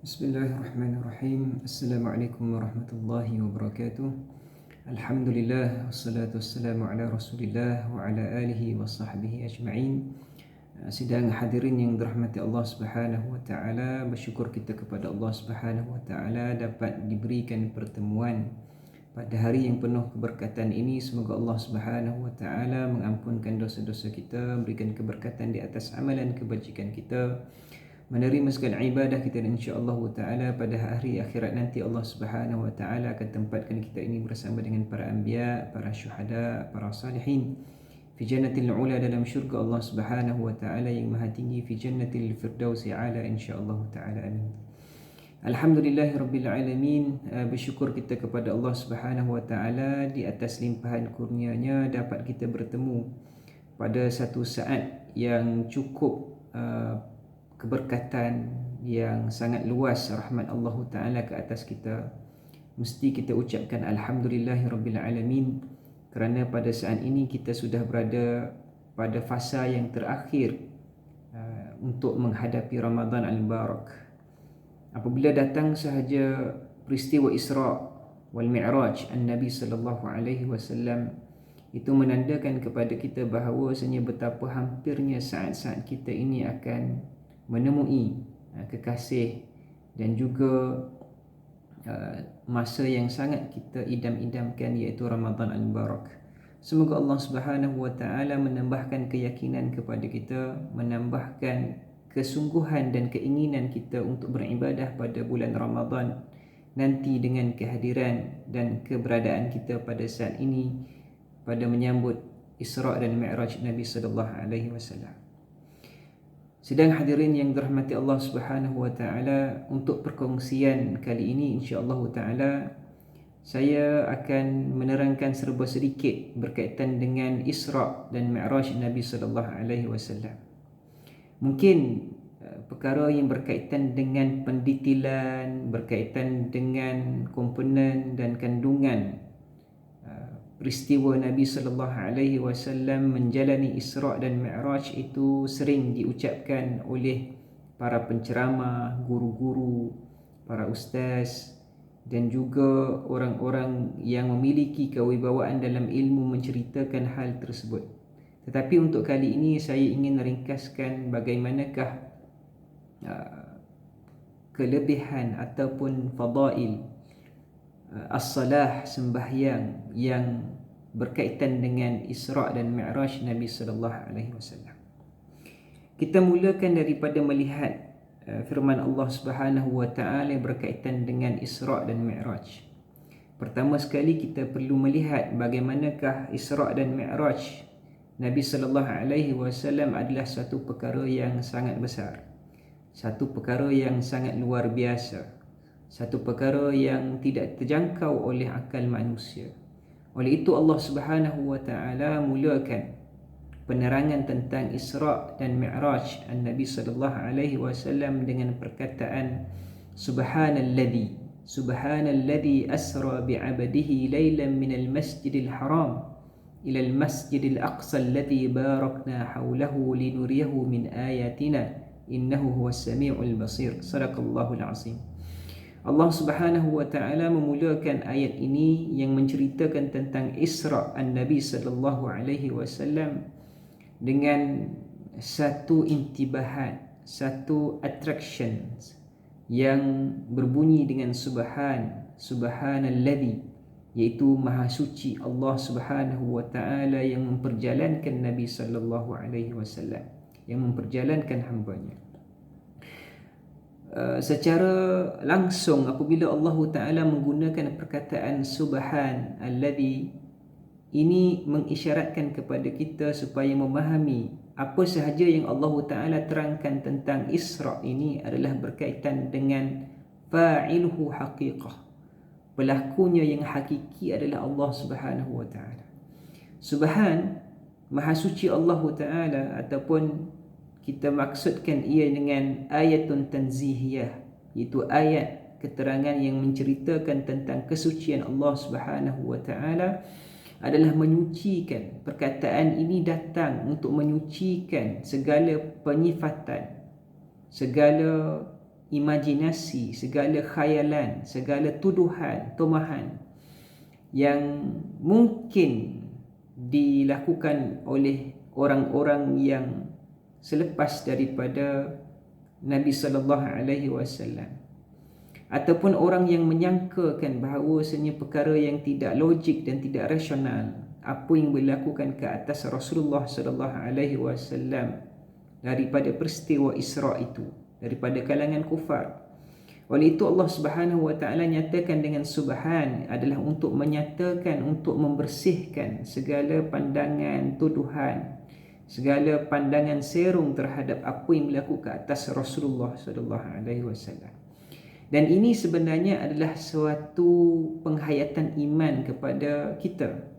Bismillahirrahmanirrahim. Assalamualaikum warahmatullahi wabarakatuh. Alhamdulillah, wassalatu wassalamu ala Rasulillah wa ala alihi wa sahbihi ajma'in. Sidang hadirin yang dirahmati Allah Subhanahu wa taala, bersyukur kita kepada Allah Subhanahu wa taala dapat diberikan pertemuan pada hari yang penuh keberkatan ini. Semoga Allah Subhanahu wa taala mengampunkan dosa-dosa kita, berikan keberkatan di atas amalan kebajikan kita, menerima segala ibadah kita, dan insya-Allah taala pada hari akhirat nanti Allah Subhanahu wa taala akan tempatkan kita ini bersama dengan para anbiya, para syuhada, para salihin fi jannatil ula, dalam syurga Allah Subhanahu wa taala yang maha tinggi, fi jannatil firdausi ala, insya-Allah taala. Amin. Alhamdulillahirabbil alamin. Bersyukur kita kepada Allah Subhanahu wa taala di atas limpahan kurnia-Nya dapat kita bertemu pada satu saat yang cukup keberkatan, yang sangat luas rahmat Allah Ta'ala ke atas kita. Mesti kita ucapkan Alhamdulillahirabbil alamin, kerana pada saat ini kita sudah berada pada fasa yang terakhir untuk menghadapi Ramadan al-Mubarak. Apabila datang sahaja peristiwa Isra wal Mi'raj an-Nabi sallallahu alaihi wasallam, itu menandakan kepada kita bahawasanya betapa hampirnya saat-saat kita ini akan menemui kekasih, dan juga masa yang sangat kita idam-idamkan, iaitu Ramadan al-Mubarak. Semoga Allah Subhanahu wa taala menambahkan keyakinan kepada kita, menambahkan kesungguhan dan keinginan kita untuk beribadah pada bulan Ramadan nanti, dengan kehadiran dan keberadaan kita pada saat ini pada menyambut Isra dan Mi'raj Nabi sallallahu alaihi wasallam. Sidang hadirin yang dirahmati Allah Subhanahu wa taala, untuk perkongsian kali ini insya-Allah taala saya akan menerangkan serba sedikit berkaitan dengan Isra dan Mi'raj Nabi sallallahu alaihi wasallam. Mungkin perkara yang berkaitan dengan pendetailan, berkaitan dengan komponen dan kandungan peristiwa Nabi sallallahu alaihi wasallam menjalani Isra dan Mi'raj itu sering diucapkan oleh para penceramah, guru-guru, para ustaz, dan juga orang-orang yang memiliki kewibawaan dalam ilmu menceritakan hal tersebut. Tetapi untuk kali ini saya ingin ringkaskan bagaimanakah kelebihan ataupun fadail as-salah, sembahyang yang berkaitan dengan Isra dan Mi'raj Nabi sallallahu alaihi wasallam. Kita mulakan daripada melihat firman Allah Subhanahu wa taala berkaitan dengan Isra dan Mi'raj. Pertama sekali kita perlu melihat bagaimanakah Isra dan Mi'raj Nabi sallallahu alaihi wasallam adalah satu perkara yang sangat besar, satu perkara yang sangat luar biasa, satu perkara yang tidak terjangkau oleh akal manusia. Oleh itu Allah Subhanahu wa taala mulakan penerangan tentang Isra dan Mi'raj Nabi sallallahu alaihi wasallam dengan perkataan Subhanalladzi asra bi'abdihi lailan minal masjidil haram ila al masjidil aqsa alladzi barakna hawlahu linuriyahu min ayatina innahu huwas samiul basir. Sadaqallahul azim. Allah Subhanahu wa taala memulakan ayat ini yang menceritakan tentang Isra an-Nabi sallallahu alaihi wasallam dengan satu intibahan, satu attraction yang berbunyi dengan subhanalladzi, iaitu maha suci Allah Subhanahu wa taala yang memperjalankan Nabi sallallahu alaihi wasallam, yang memperjalankan hamba-Nya. Secara langsung apabila Allah Ta'ala menggunakan perkataan Subhanalladzi, ini mengisyaratkan kepada kita supaya memahami apa sahaja yang Allah Ta'ala terangkan tentang Isra ini adalah berkaitan dengan fa'iluhu haqiqah. Pelakunya yang hakiki adalah Allah Subhanahu wa Ta'ala. Subhan, maha suci Allah Ta'ala, ataupun kita maksudkan ia dengan ayatun tanzihiyah, iaitu ayat keterangan yang menceritakan tentang kesucian Allah Subhanahu wa taala, adalah menyucikan. Perkataan ini datang untuk menyucikan segala penyifatan, segala imajinasi, segala khayalan, segala tuduhan, tomahan yang mungkin dilakukan oleh orang-orang yang selepas daripada Nabi sallallahu alaihi wasallam, ataupun orang yang menyangkakan bahawasanya perkara yang tidak logik dan tidak rasional apa yang dilakukan ke atas Rasulullah sallallahu alaihi wasallam daripada peristiwa Isra itu, daripada kalangan kufar. Oleh itu Allah Subhanahu wa taala nyatakan dengan subhan adalah untuk menyatakan, untuk membersihkan segala pandangan tuduhan, segala pandangan serong terhadap apa yang berlaku ke atas Rasulullah sallallahu alaihi wasallam. Dan ini sebenarnya adalah suatu penghayatan iman kepada kita.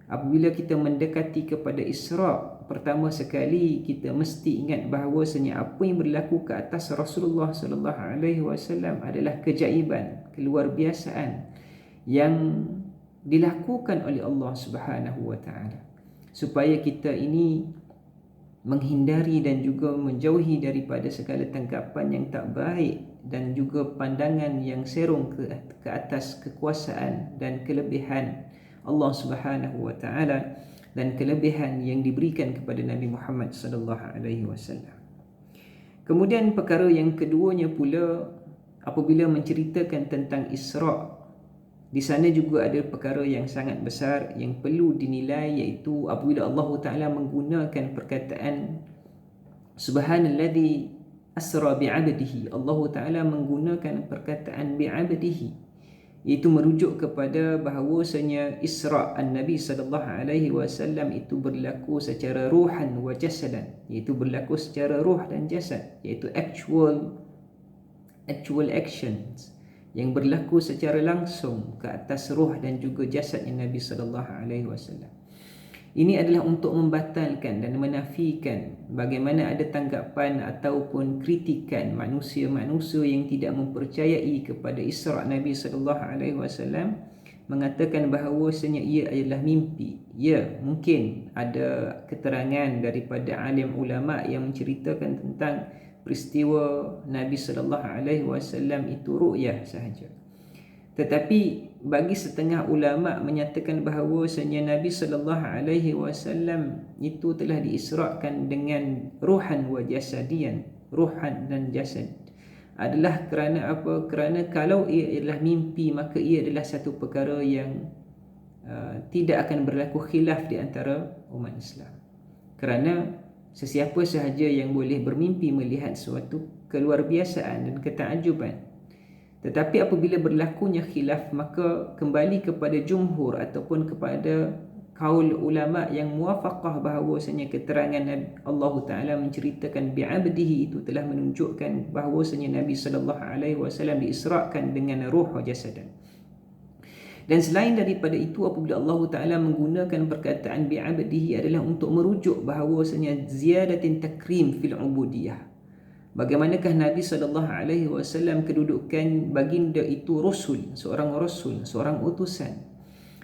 Apabila kita mendekati kepada Isra, pertama sekali kita mesti ingat bahawasanya apa yang berlaku ke atas Rasulullah sallallahu alaihi wasallam adalah keajaiban, keluar biasaan yang dilakukan oleh Allah Subhanahu wa taala, supaya kita ini menghindari dan juga menjauhi daripada segala tanggapan yang tak baik dan juga pandangan yang serong ke atas kekuasaan dan kelebihan Allah Subhanahu wa taala dan kelebihan yang diberikan kepada Nabi Muhammad sallallahu alaihi wasallam. Kemudian perkara yang keduanya pula, apabila menceritakan tentang Isra, di sana juga ada perkara yang sangat besar yang perlu dinilai, iaitu apabila Allah Taala menggunakan perkataan subhanalladzi asra bi'abdihi. Allah Taala menggunakan perkataan bi'abdihi, iaitu merujuk kepada bahawasanya Isra an-Nabi sallallahu alaihi wasallam itu berlaku secara ruhan wa jasadan, iaitu berlaku secara ruh dan jasad, iaitu actual actions yang berlaku secara langsung ke atas ruh dan juga jasadnya Nabi sallallahu alaihi wasallam. Ini adalah untuk membatalkan dan menafikan bagaimana ada tanggapan ataupun kritikan manusia-manusia yang tidak mempercayai kepada Isra Nabi sallallahu alaihi wasallam, mengatakan bahawasanya ia adalah mimpi. Ya, mungkin ada keterangan daripada alim ulama yang menceritakan tentang peristiwa Nabi sallallahu alaihi wasallam itu ru'yah sahaja. Tetapi bagi setengah ulama menyatakan bahawasanya Nabi sallallahu alaihi wasallam itu telah diisrakan dengan ruhan wa jasadian. Ruhan dan jasad adalah kerana apa? Kerana kalau ia adalah mimpi, maka ia adalah satu perkara yang tidak akan berlaku khilaf di antara umat Islam. Kerana sesiapa sahaja yang boleh bermimpi melihat suatu keluarbiasaan dan ketakjuban. Tetapi apabila berlakunya khilaf, maka kembali kepada jumhur ataupun kepada kaul ulama yang muwafaqah bahawasanya keterangan Allah Ta'ala menceritakan bi'abdihi itu telah menunjukkan bahawasanya Nabi sallallahu alaihi wasallam diisrakan dengan ruh jasadan. Dan selain daripada itu, apabila Allah Ta'ala menggunakan perkataan bi'abdihi adalah untuk merujuk bahawasanya ziyadatin takrim fil ubudiyah. Bagaimanakah Nabi SAW kedudukan baginda itu rasul, seorang utusan.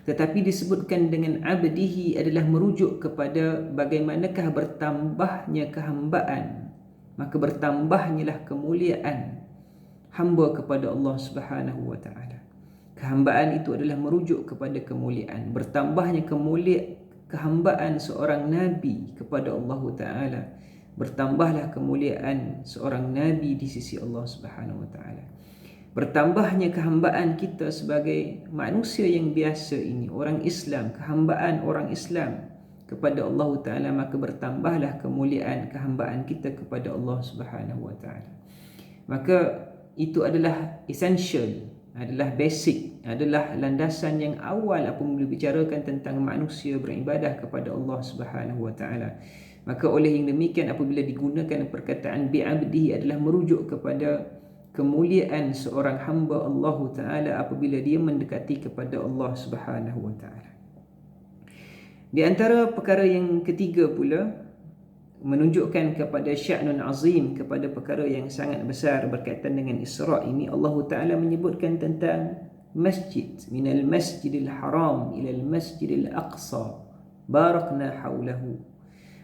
Tetapi disebutkan dengan abdihi adalah merujuk kepada bagaimanakah bertambahnya kehambaan, maka bertambahnya kemuliaan hamba kepada Allah Subhanahu wa taala. Kehambaan itu adalah merujuk kepada kemuliaan, bertambahnya kehambaan seorang nabi kepada Allah Taala, bertambahlah kemuliaan seorang nabi di sisi Allah Subhanahu wa taala. Bertambahnya kehambaan kita sebagai manusia yang biasa ini, orang Islam, kehambaan orang Islam kepada Allah Taala, maka bertambahlah kemuliaan kehambaan kita kepada Allah Subhanahu wa taala. Maka itu adalah essential, adalah basic, adalah landasan yang awal apabila bicarakan tentang manusia beribadah kepada Allah Subhanahu wa taala. Maka oleh yang demikian, apabila digunakan perkataan bi'abdihi adalah merujuk kepada kemuliaan seorang hamba Allah Ta'ala apabila dia mendekati kepada Allah Subhanahu wa ta'ala. Di antara perkara yang ketiga pula, menunjukkan kepada sya'nun azim, kepada perkara yang sangat besar berkaitan dengan Isra' ini, Allah Ta'ala menyebutkan tentang masjid, minal masjidil haram ilal masjidil aqsa barakna hawlahu.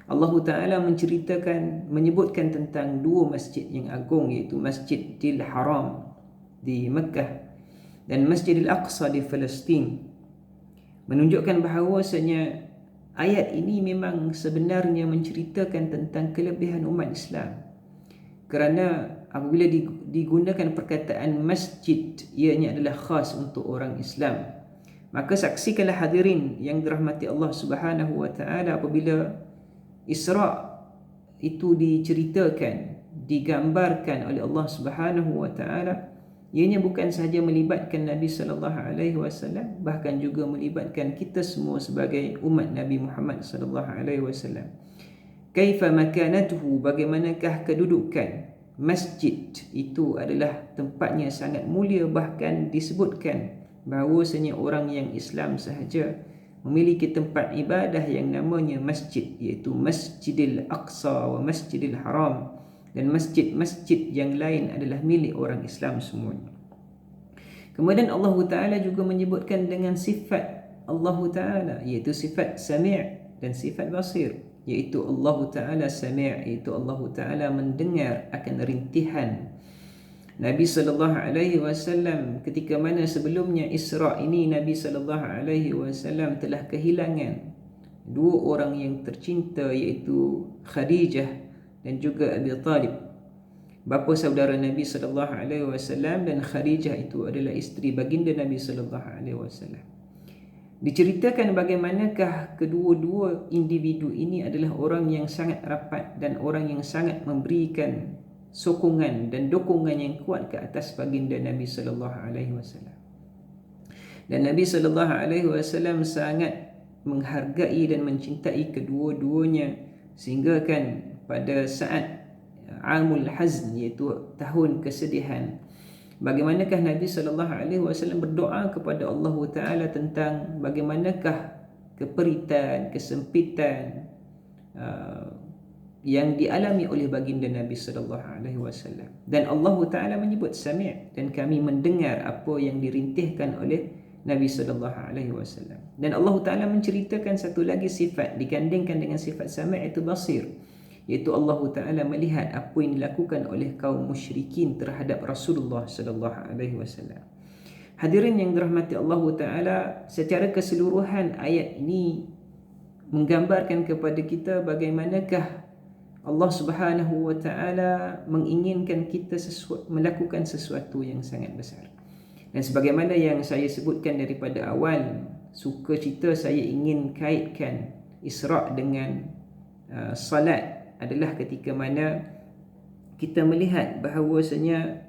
Allah Ta'ala menyebutkan tentang dua masjid yang agung, iaitu Masjidil Haram di Mekah dan Masjidil Aqsa di Palestin, menunjukkan bahawasanya ayat ini memang sebenarnya menceritakan tentang kelebihan umat Islam. Kerana apabila digunakan perkataan masjid, ianya adalah khas untuk orang Islam. Maka saksikanlah hadirin yang dirahmati Allah Subhanahu wa taala, apabila Isra' itu diceritakan, digambarkan oleh Allah Subhanahu wa taala, ianya bukan sahaja melibatkan Nabi sallallahu alaihi wasallam, bahkan juga melibatkan kita semua sebagai umat Nabi Muhammad sallallahu alaihi wasallam. Kaifa makanatuhu, bagaimanakah kedudukan masjid itu adalah tempatnya sangat mulia, bahkan disebutkan bahawasanya orang yang Islam sahaja memiliki tempat ibadah yang namanya masjid, iaitu Masjidil Aqsa wa Masjidil Haram, dan masjid-masjid yang lain adalah milik orang Islam semuanya. Kemudian Allah Ta'ala juga menyebutkan dengan sifat Allah Ta'ala, iaitu sifat Sami' dan sifat Basir, iaitu Allah Ta'ala Sami', iaitu Allah Ta'ala mendengar akan rintihan Nabi sallallahu alaihi wasallam ketika mana sebelumnya Isra' ini Nabi sallallahu alaihi wasallam telah kehilangan dua orang yang tercinta, iaitu Khadijah dan juga Abi Talib, bapa saudara Nabi sallallahu alaihi wasallam, dan Khadijah itu adalah isteri baginda Nabi sallallahu alaihi wasallam. Diceritakan bagaimanakah kedua-dua individu ini adalah orang yang sangat rapat dan orang yang sangat memberikan sokongan dan dukungan yang kuat ke atas baginda Nabi sallallahu alaihi wasallam. Dan Nabi sallallahu alaihi wasallam sangat menghargai dan mencintai kedua-duanya, sehingga kan pada saat Amul Hazn, iaitu tahun kesedihan, bagaimanakah Nabi sallallahu alaihi wasallam berdoa kepada Allah Taala tentang bagaimanakah keperitan, kesempitan yang dialami oleh baginda Nabi sallallahu alaihi wasallam. Dan Allah Taala menyebut Sami', dan kami mendengar apa yang dirintihkan oleh Nabi sallallahu alaihi wasallam. Dan Allah Taala menceritakan satu lagi sifat digandingkan dengan sifat Sami', iaitu Basir, iaitu Allah Taala melihat apa yang dilakukan oleh kaum musyrikin terhadap Rasulullah sallallahu alaihi wasallam. Hadirin yang dirahmati Allah Taala, secara keseluruhan ayat ini menggambarkan kepada kita bagaimanakah Allah Subhanahu wa taala menginginkan kita melakukan sesuatu yang sangat besar. Dan sebagaimana yang saya sebutkan daripada awal, sukacita saya ingin kaitkan Isra' dengan salat adalah ketika mana kita melihat bahawasanya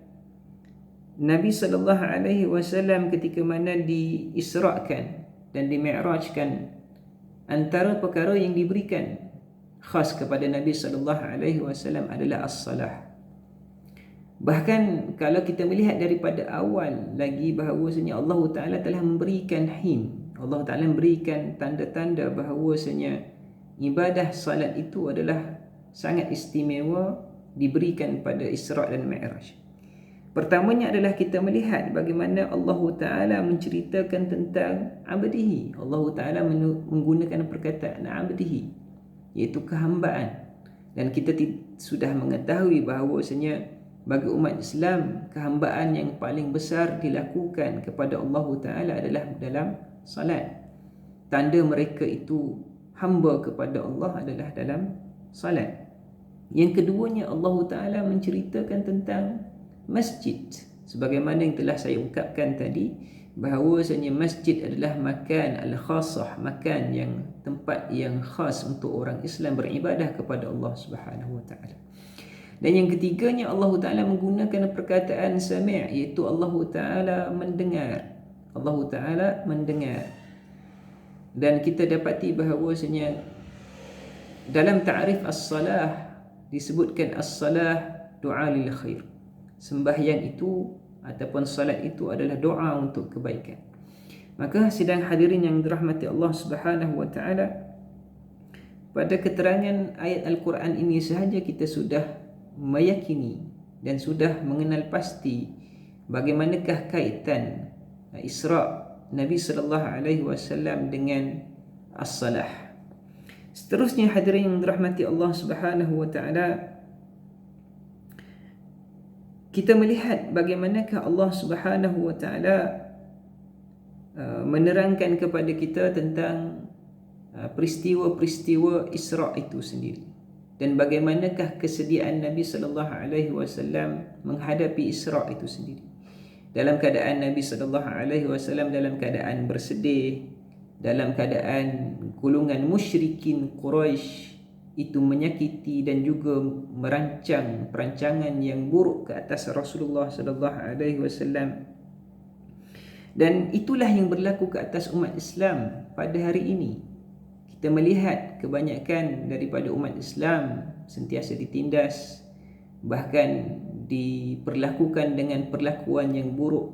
Nabi sallallahu alaihi wasallam ketika mana diisra'kan dan dimi'rajkan, antara perkara yang diberikan khas kepada Nabi sallallahu alaihi wasallam adalah as-salah. Bahkan kalau kita melihat daripada awal lagi bahawasanya Allah Taala telah memberikan Allah Taala memberikan tanda-tanda bahawasanya ibadah salat itu adalah sangat istimewa, diberikan pada Isra' dan Mi'raj. Pertamanya adalah kita melihat bagaimana Allah Ta'ala menceritakan tentang abdihi. Allah Ta'ala menggunakan perkataan abdihi, iaitu kehambaan. Dan kita sudah mengetahui bahawasanya bagi umat Islam, kehambaan yang paling besar dilakukan kepada Allah Ta'ala adalah dalam salat. Tanda mereka itu hamba kepada Allah adalah dalam salat. Yang keduanya, Allah Ta'ala menceritakan tentang masjid, sebagaimana yang telah saya ungkapkan tadi, bahawasanya masjid adalah makan al-khasah, makan yang tempat yang khas untuk orang Islam beribadah kepada Allah Subhanahu wa taala. Dan yang ketiganya, Allah Taala menggunakan perkataan sami', iaitu Allah Taala mendengar. Allah Taala mendengar. Dan kita dapati bahawasanya dalam ta'rif as-salah disebutkan as-salah doa lil khair. Sembahyang itu ataupun salat itu adalah doa untuk kebaikan. Maka sidang hadirin yang dirahmati Allah Subhanahu wa taala, pada keterangan ayat Al-Quran ini sahaja kita sudah meyakini dan sudah mengenal pasti bagaimanakah kaitan Isra' Nabi sallallahu alaihi wasallam dengan as-salah. Seterusnya hadirin yang dirahmati Allah Subhanahu wa taala, kita melihat bagaimanakah Allah Subhanahu wa taala menerangkan kepada kita tentang peristiwa-peristiwa Isra' itu sendiri, dan bagaimanakah kesediaan Nabi sallallahu alaihi wasallam menghadapi Isra' itu sendiri. Dalam keadaan Nabi sallallahu alaihi wasallam dalam keadaan bersedih, dalam keadaan golongan musyrikin Quraisy itu menyakiti dan juga merancang perancangan yang buruk ke atas Rasulullah sallallahu alaihi wasallam. Dan itulah yang berlaku ke atas umat Islam pada hari ini. Kita melihat kebanyakan daripada umat Islam sentiasa ditindas, bahkan diperlakukan dengan perlakuan yang buruk,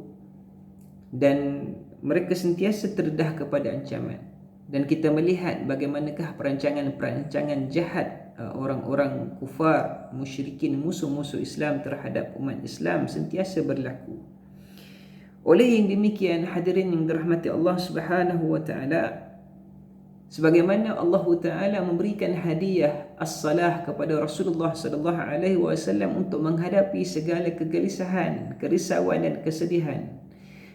dan mereka sentiasa terdedah kepada ancaman. Dan kita melihat bagaimanakah perancangan-perancangan jahat orang-orang kufar, musyrikin, musuh-musuh Islam terhadap umat Islam sentiasa berlaku. Oleh yang demikian, hadirin yang dirahmati Allah Subhanahu wa taala, sebagaimana Allah Taala memberikan hadiah as-salah kepada Rasulullah sallallahu alaihi wasallam untuk menghadapi segala kegelisahan, kerisauan dan kesedihan,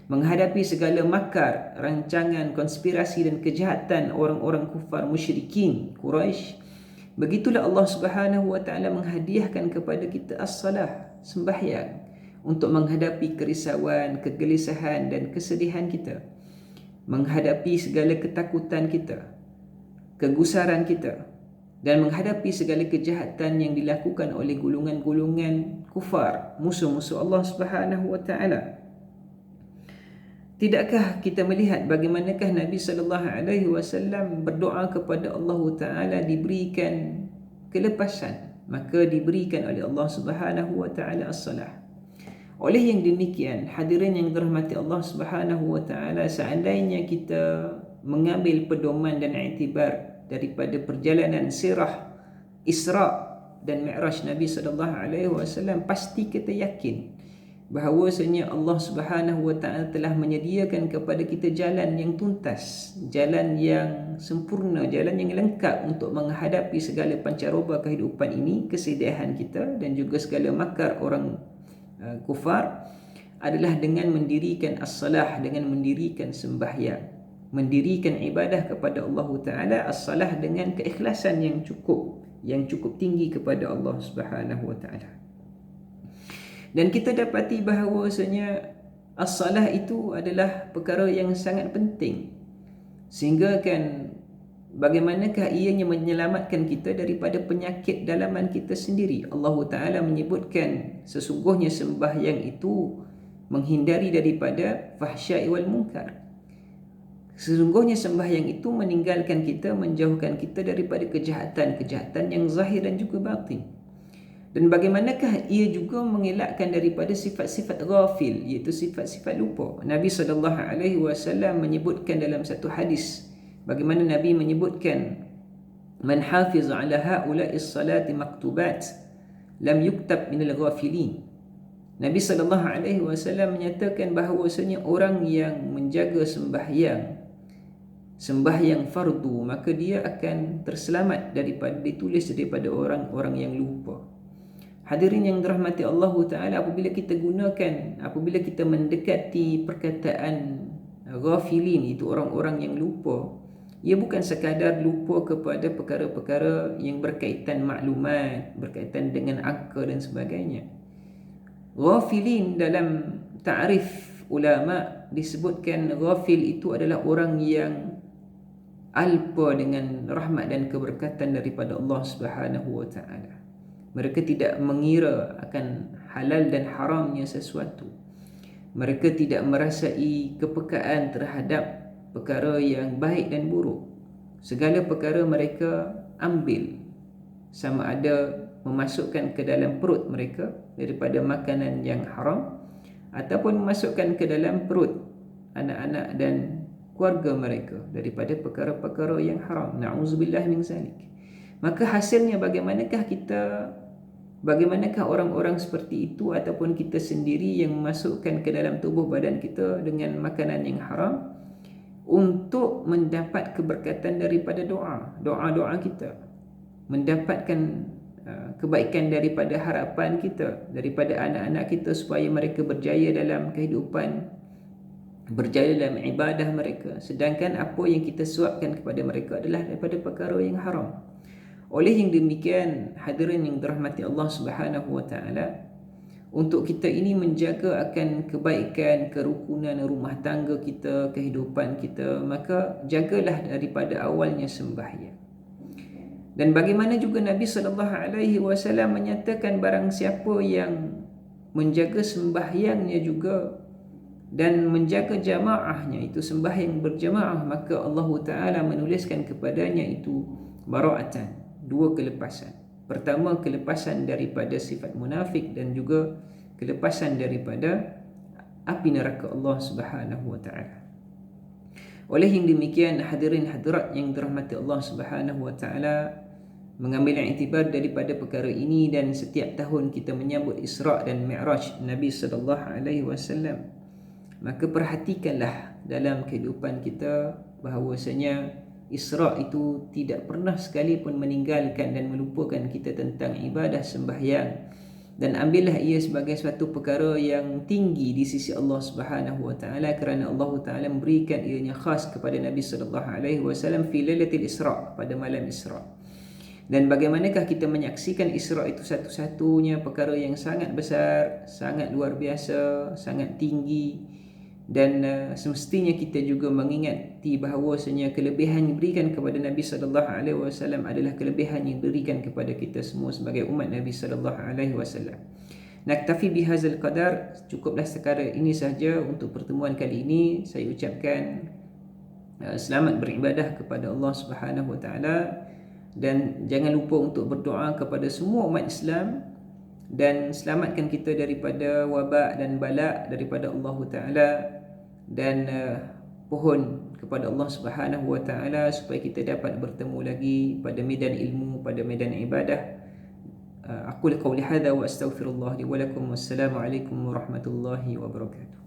menghadapi segala makar, rancangan, konspirasi dan kejahatan orang-orang kufar musyrikin Quraisy, begitulah Allah Subhanahu wa taala menghadiahkan kepada kita as-salah, sembahyang, untuk menghadapi kerisauan, kegelisahan dan kesedihan kita, menghadapi segala ketakutan kita, kegusaran kita, dan menghadapi segala kejahatan yang dilakukan oleh golongan-golongan kufar, musuh-musuh Allah Subhanahu wa taala. Tidakkah kita melihat bagaimanakah Nabi sallallahu alaihi wasallam berdoa kepada Allah Taala diberikan kelepasan, maka diberikan oleh Allah Subhanahu wa taala as-salah. Oleh yang demikian, hadirin yang dirahmati Allah Subhanahu wa taala, seandainya kita mengambil pedoman dan iktibar daripada perjalanan sirah Isra' dan Mi'raj Nabi sallallahu alaihi wasallam, pasti kita yakin bahawasanya Allah Subhanahu wa taala telah menyediakan kepada kita jalan yang tuntas, jalan yang sempurna, jalan yang lengkap untuk menghadapi segala pancaroba kehidupan ini, kesedihan kita dan juga segala makar orang kufar, adalah dengan mendirikan as-salah, dengan mendirikan sembahyang, mendirikan ibadah kepada Allah Taala, as-salah dengan keikhlasan yang cukup tinggi kepada Allah Subhanahu wa taala. Dan kita dapati bahawasanya as-salah itu adalah perkara yang sangat penting, sehingga kan bagaimanakah ianya menyelamatkan kita daripada penyakit dalaman kita sendiri. Allah Ta'ala menyebutkan sesungguhnya sembahyang itu menghindari daripada fahsya'i wal munkar. Sesungguhnya sembahyang itu meninggalkan kita, menjauhkan kita daripada kejahatan-kejahatan yang zahir dan juga batin. Dan bagaimanakah ia juga mengelakkan daripada sifat-sifat ghafil, iaitu sifat-sifat lupa. Nabi SAW menyebutkan dalam satu hadis, bagaimana Nabi menyebutkan, man hafiz ala haula'is salati maktubat lam yuktab minal ghafilin. Nabi SAW menyatakan bahawasanya orang yang menjaga sembahyang fardu, maka dia akan terselamat daripada ditulis daripada orang-orang yang lupa. Hadirin yang dirahmati Allah Ta'ala, apabila kita mendekati perkataan ghafilin, itu orang-orang yang lupa, ia bukan sekadar lupa kepada perkara-perkara yang berkaitan maklumat, berkaitan dengan angka dan sebagainya. Ghafilin dalam ta'rif ulama disebutkan, ghafil itu adalah orang yang alpa dengan rahmat dan keberkatan daripada Allah Subhanahu wa taala. Mereka tidak mengira akan halal dan haramnya sesuatu. Mereka tidak merasai kepekaan terhadap perkara yang baik dan buruk. Segala perkara mereka ambil, sama ada memasukkan ke dalam perut mereka daripada makanan yang haram, ataupun memasukkan ke dalam perut anak-anak dan keluarga mereka daripada perkara-perkara yang haram. Na'udzubillah min zalik. Maka hasilnya bagaimanakah orang-orang seperti itu ataupun kita sendiri yang memasukkan ke dalam tubuh badan kita dengan makanan yang haram, untuk mendapat keberkatan daripada doa-doa kita, mendapatkan kebaikan daripada harapan kita, daripada anak-anak kita supaya mereka berjaya dalam kehidupan, berjaya dalam ibadah mereka, sedangkan apa yang kita suapkan kepada mereka adalah daripada perkara yang haram. Oleh yang demikian, hadirin yang dirahmati Allah Subhanahu wa taala, untuk kita ini menjaga akan kebaikan, kerukunan rumah tangga kita, kehidupan kita, maka jagalah daripada awalnya sembahyang. Dan bagaimana juga Nabi SAW menyatakan barang siapa yang menjaga sembahyangnya juga dan menjaga jamaahnya, itu sembahyang berjamaah, maka Allah Ta'ala menuliskan kepadanya itu bara'atan, dua kelepasan. Pertama, kelepasan daripada sifat munafik dan juga kelepasan daripada api neraka Allah Subhanahu wa taala. Oleh yang demikian, hadirin hadirat yang dirahmati Allah Subhanahu wa taala, mengambil iktibar daripada perkara ini, dan setiap tahun kita menyambut Isra' dan Mi'raj Nabi sallallahu alaihi wasallam, maka perhatikanlah dalam kehidupan kita bahawasanya Isra' itu tidak pernah sekalipun meninggalkan dan melupakan kita tentang ibadah sembahyang, dan ambillah ia sebagai suatu perkara yang tinggi di sisi Allah Subhanahu wa taala, kerana Allah Taala memberikan ianya khas kepada Nabi sallallahu alaihi wasallam fi lailatul Isra', pada malam Isra'. Dan bagaimanakah kita menyaksikan Isra' itu satu-satunya perkara yang sangat besar, sangat luar biasa, sangat tinggi, dan semestinya kita juga mengingati bahawasanya kelebihan yang diberikan kepada Nabi sallallahu alaihi wasallam adalah kelebihan yang diberikan kepada kita semua sebagai umat Nabi sallallahu alaihi wasallam. Naktafi bihadzal qadar, cukuplah sekadar ini sahaja untuk pertemuan kali ini. Saya ucapkan selamat beribadah kepada Allah Subhanahu wa taala, dan jangan lupa untuk berdoa kepada semua umat Islam dan selamatkan kita daripada wabak dan bala daripada Allah Ta'ala, dan pohon kepada Allah Subhanahu wa taala supaya kita dapat bertemu lagi pada medan ilmu, pada medan ibadah. Aqulu qawli hadza wa astaghfirullah li wa lakum. Wassalamu alaikum warahmatullahi wabarakatuh.